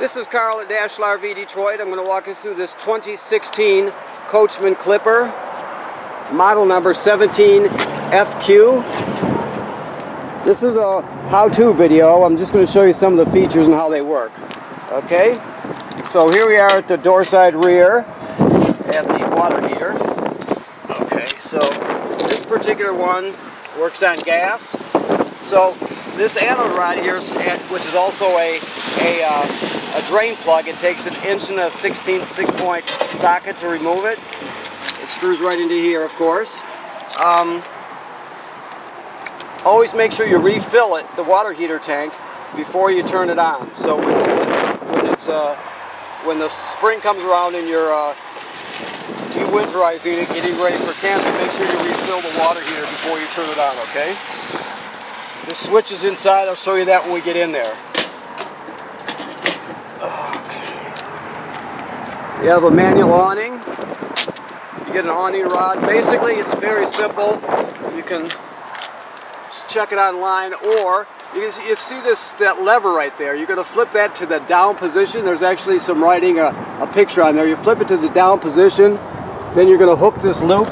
This is Carl at National RV Detroit. I'm going to walk you through this 2016 Coachmen Clipper, model number 17FQ. This is a how-to video. I'm just going to show you some of the features and how they work. Okay, so here we are at the door side rear at the water heater. Okay, so this particular one works on gas. So this anode rod here, which is also a drain plug, it takes an 1 1/16 6-point socket to remove it. It screws right into here, of course. Always make sure you refill it, the water heater tank, before you turn it on. So when the spring comes around and you're de-winterizing it, getting ready for camping, make sure you refill the water heater before you turn it on, okay? The switch is inside. I'll show you that when we get in there. Okay. You have a manual awning. You get an awning rod. Basically, it's very simple. You can just check it online, or you see that lever right there. You're going to flip that to the down position. There's actually some writing, a picture on there. You flip it to the down position, then you're going to hook this loop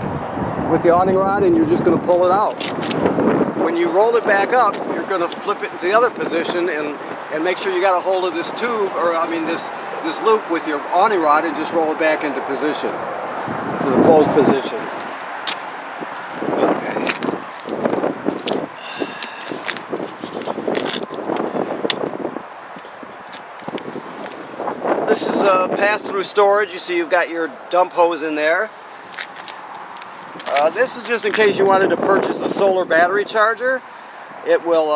with the awning rod, and you're just going to pull it out. When you roll it back up, you're going to flip it into the other position and make sure you got a hold of this tube, or I mean this loop with your awning rod, and just roll it back into position, to the closed position. Okay. This is pass-through storage. You see you've got your dump hose in there. This is just in case you wanted to purchase a solar battery charger. It will,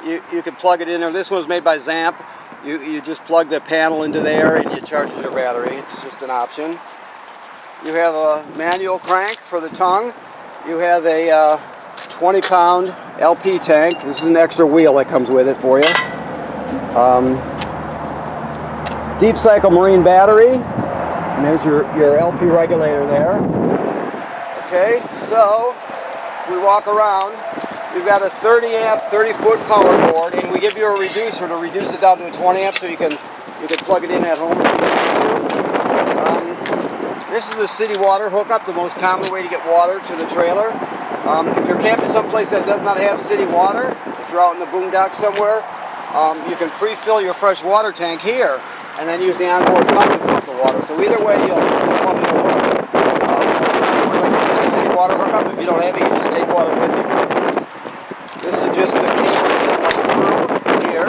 you can plug it in there. This one's made by Zamp. You just plug the panel into there and it charges your battery. It's just an option. You have a manual crank for the tongue. You have a 20-pound LP tank. This is an extra wheel that comes with it for you. Deep cycle marine battery. And there's your LP regulator there. Okay, so we walk around. We've got a 30 amp, 30-foot power cord, and we give you a reducer to reduce it down to a 20 amp, so you can plug it in at home. This is the city water hookup, the most common way to get water to the trailer. If you're camping someplace that does not have city water, if you're out in the boondocks somewhere, you can pre-fill your fresh water tank here, and then use the onboard pump to pump the water. So either way, the pumping will work. Water hookup. If you don't have it, you just take water with you. This is just the Thru here.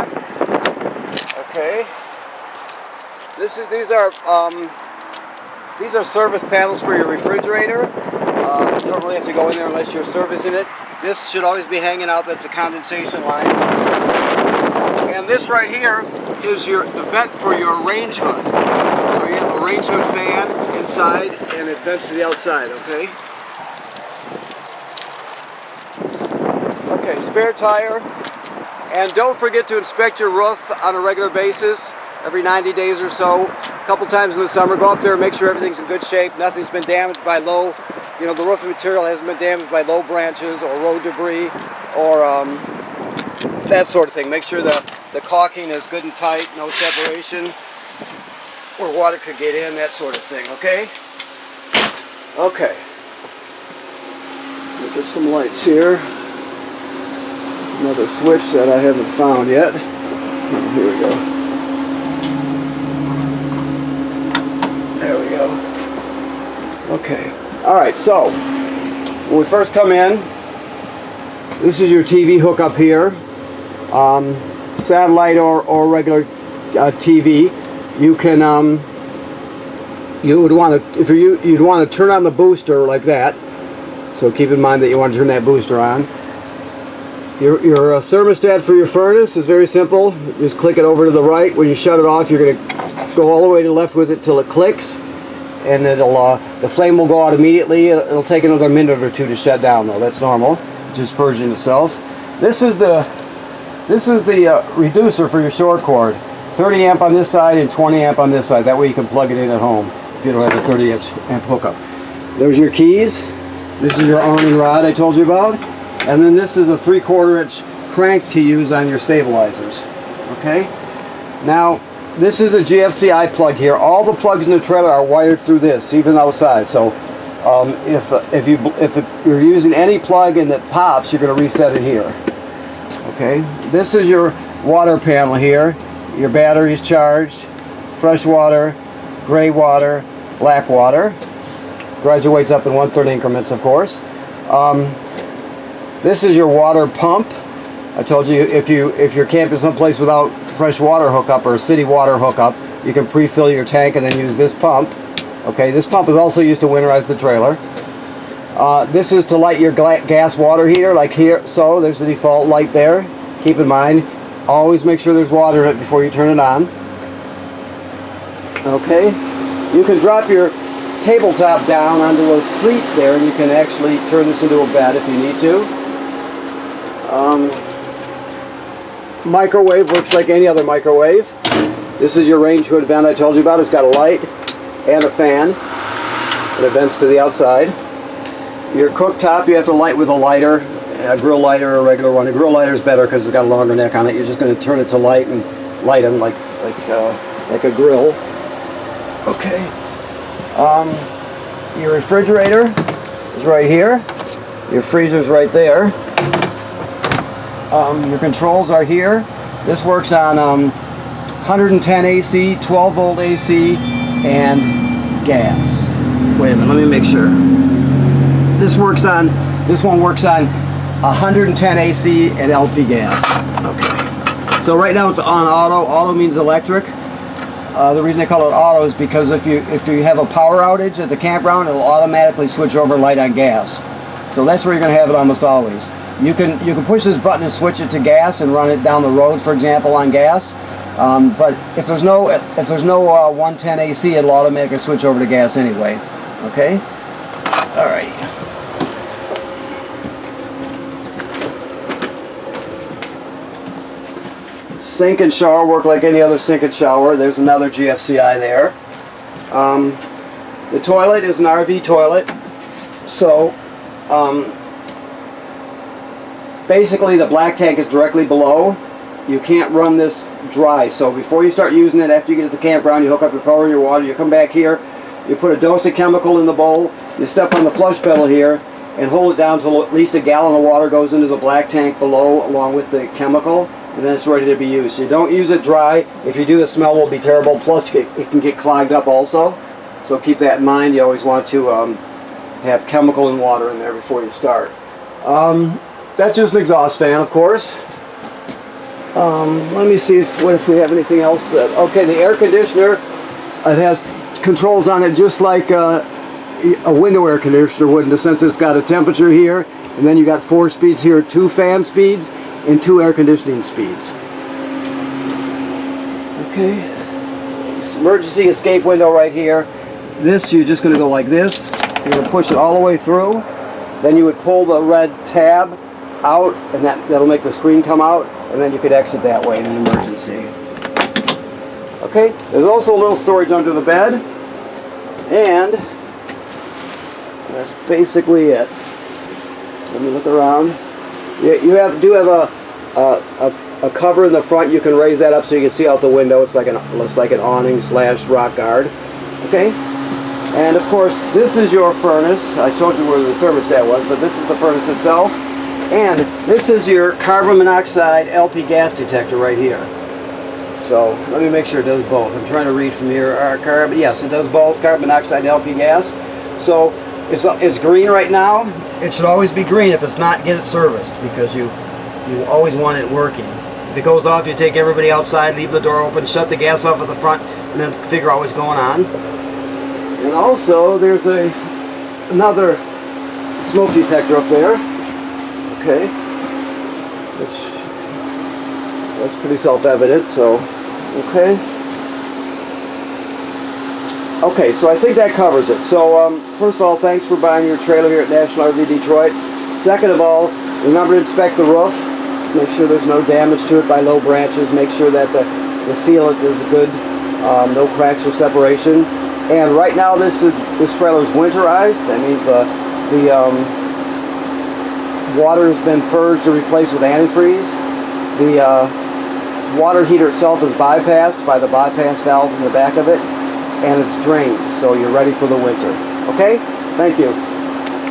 Okay. These are service panels for your refrigerator. You don't really have to go in there unless you're servicing it. This should always be hanging out. That's a condensation line. And this right here is the vent for your range hood. So you have a range hood fan inside, and it vents to the outside. Okay. Okay, spare tire, and don't forget to inspect your roof on a regular basis, every 90 days or so. A couple times in the summer, go up there and make sure everything's in good shape, nothing's been damaged by the roofing material hasn't been damaged by low branches or road debris or that sort of thing. Make sure the caulking is good and tight, no separation where water could get in, that sort of thing, okay? Okay. Look at some lights here. Another switch that I haven't found yet. Oh, here we go. There we go. Okay. Alright, so when we first come in, this is your TV hookup here. Satellite or regular TV. You can you'd want to turn on the booster like that. So keep in mind that you want to turn that booster on. Your thermostat for your furnace is very simple. Just click it over to the right. When you shut it off, you're going to go all the way to the left with it till it clicks, and the flame will go out immediately. It'll take another minute or two to shut down, though. That's normal. Just purging itself. This is the reducer for your short cord. 30 amp on this side and 20 amp on this side. That way you can plug it in at home if you don't have a 30 amp hookup. There's your keys. This is your awning rod I told you about. And then this is a 3/4 inch crank to use on your stabilizers. Okay? Now, this is a GFCI plug here. All the plugs in the trailer are wired through this, even outside. So if you're using any plug and it pops, you're going to reset it here. Okay, this is your water panel here. Your battery is charged. Fresh water, gray water, black water. Graduates up in 1/3 increments, of course. This is your water pump. I told you if you're camping someplace without fresh water hookup or a city water hookup, you can pre-fill your tank and then use this pump. Okay, this pump is also used to winterize the trailer. This is to light your gas water heater, like here. So there's the default light there. Keep in mind, always make sure there's water in it before you turn it on. Okay, you can drop your tabletop down onto those cleats there, and you can actually turn this into a bed if you need to. Microwave works like any other microwave. This is your range hood vent I told you about. It's got a light and a fan, and it vents to the outside. Your cooktop you have to light with a lighter, a grill lighter or a regular one. A grill lighter is better because it's got a longer neck on it. You're just going to turn it to light and light them like a grill. Okay. Your refrigerator is right here. Your freezer's right there. Your controls are here. This works on 110 AC, 12 volt AC, and gas. Wait a minute, let me make sure. This one works on 110 AC and LP gas. Okay. So right now it's on auto. Auto means electric. The reason I call it auto is because if you have a power outage at the campground, it'll automatically switch over light on gas. So that's where you're going to have it almost always. You can push this button and switch it to gas and run it down the road, for example, on gas. But if there's no 110 AC, it'll automatically switch over to gas anyway. Okay. All right. Sink and shower work like any other sink and shower. There's another GFCI there. The toilet is an RV toilet. So basically the black tank is directly below. You can't run this dry. So before you start using it, after you get to the campground, you hook up your power and your water, you come back here, you put a dose of chemical in the bowl, you step on the flush pedal here and hold it down until at least a gallon of water goes into the black tank below along with the chemical, and then it's ready to be used. So you don't use it dry. If you do, the smell will be terrible. Plus it can get clogged up also. So keep that in mind. You always want to have chemical and water in there before you start. That's just an exhaust fan, of course. Let me see if we have anything else. Okay, the air conditioner, it has controls on it just like a window air conditioner would, in the sense it's got a temperature here, and then you got 4 speeds here, 2 fan speeds and 2 air conditioning speeds. Okay, emergency escape window right here. This, you're just going to go like this. You're going to push it all the way through. Then you would pull the red tab out, and that'll make the screen come out, and then you could exit that way in an emergency. Okay, there's also a little storage under the bed, and that's basically it. Let me look around. You do have a cover in the front. You can raise that up so you can see out the window. It's like looks like an awning / rock guard. Okay, and of course this is your furnace. I showed you where the thermostat was, but this is the furnace itself. And this is your carbon monoxide LP gas detector right here. So let me make sure it does both. I'm trying to read from here. Yes, it does both, carbon monoxide and LP gas. So it's green right now. It should always be green. If it's not, get it serviced, because you always want it working. If it goes off, you take everybody outside, leave the door open, shut the gas off at the front, and then figure out what's going on. And also there's another smoke detector up there. Okay, that's pretty self-evident. So, okay, so I think that covers it. So, first of all, thanks for buying your trailer here at National RV Detroit. Second of all, remember to inspect the roof. Make sure there's no damage to it by low branches. Make sure that the sealant is good, no cracks or separation. And right now, this trailer is winterized. That means the water has been purged and replaced with antifreeze. The water heater itself is bypassed by the bypass valve in the back of it, and it's drained, so you're ready for the winter. Okay? Thank you.